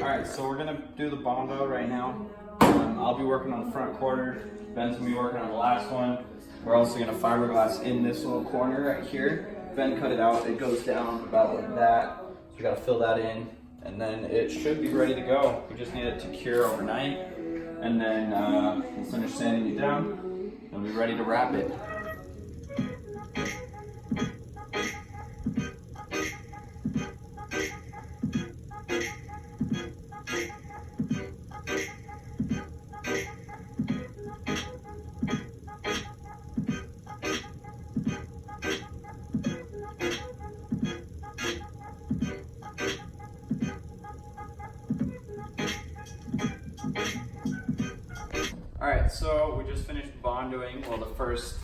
Alright, so we're gonna do the bondo right now. I'll be working on the front quarter. Ben's gonna be working on the last one. We're also gonna fiberglass in this little corner right here. Ben cut it out, it goes down about like that. So we gotta fill that in, and then it should be ready to go. We just need it to cure overnight, and then we'll finish sanding it down, and we'll be ready to wrap it. Alright, so we just finished bondoing, well, the first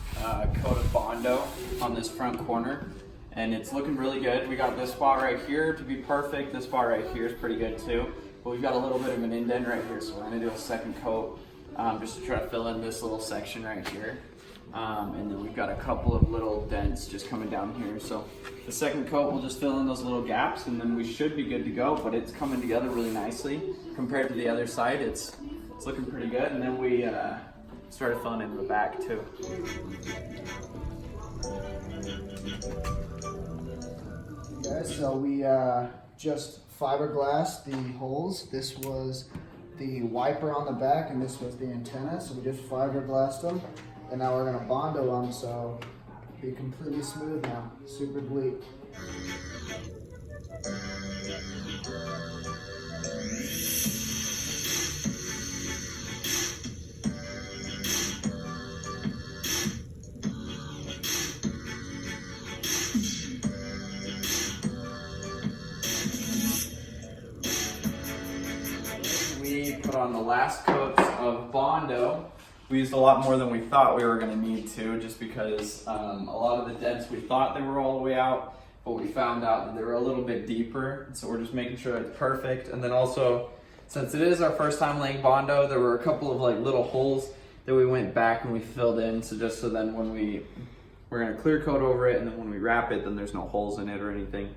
coat of bondo on this front corner, and it's looking really good. We got this spot right here to be perfect. This spot right here is pretty good too, but we've got a little bit of an indent right here, so we're going to do a second coat just to try to fill in this little section right here. And then we've got a couple of little dents just coming down here. So the second coat will just fill in those little gaps, and then we should be good to go, but it's coming together really nicely compared to the other side. It's looking pretty good, and then we started filling in the back too. Guys, so we just fiberglassed the holes. This was the wiper on the back, and this was the antenna. So we just fiberglassed them, and now we're gonna bondo them, so be completely smooth now, super bleak. Put on the last coats of bondo. We used a lot more than we thought we were going to need to, just because a lot of the dents we thought they were all the way out, but we found out that they were a little bit deeper, so we're just making sure it's perfect. And then also, since it is our first time laying bondo, there were a couple of like little holes that we went back and we filled in, so just so then when we're going to clear coat over it, and then when we wrap it, then there's no holes in it or anything.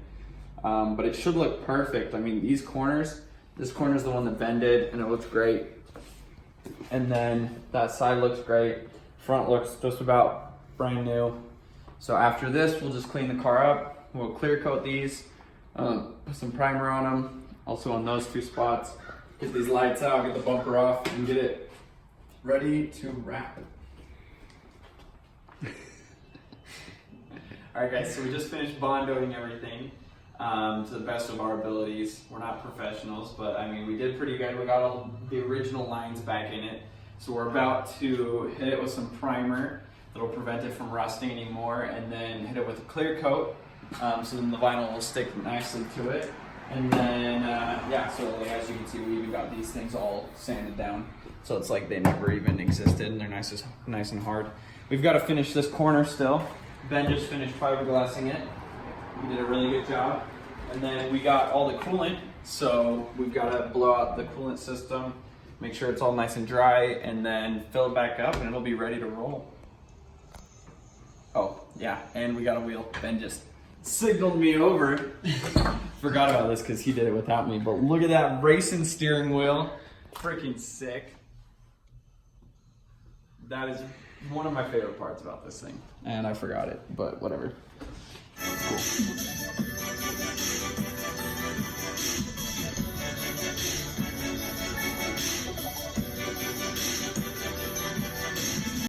But it should look perfect. I mean, these corners, this corner is the one that Ben did, and it looks great. And then that side looks great. Front looks just about brand new. So after this, we'll just clean the car up. We'll clear coat these, put some primer on them, also on those two spots. Get these lights out, get the bumper off, and get it ready to wrap. All right, guys, so we just finished bondoing everything. To the best of our abilities. We're not professionals, but I mean, we did pretty good. We got all the original lines back in it. So we're about to hit it with some primer that'll prevent it from rusting anymore, and then hit it with a clear coat, so then the vinyl will stick nicely to it. And then, yeah, so like, as you can see, we even got these things all sanded down. So it's like they never even existed, and they're nice and hard. We've got to finish this corner still. Ben just finished fiberglassing it. He did a really good job. And then we got all the coolant, so we've got to blow out the coolant system, make sure it's all nice and dry, and then fill it back up, and it'll be ready to roll. Oh, yeah, and we got a wheel. Ben just signaled me over. Forgot about this because he did it without me, but look at that racing steering wheel. Freaking sick. That is one of my favorite parts about this thing. And I forgot it, but whatever. Cool.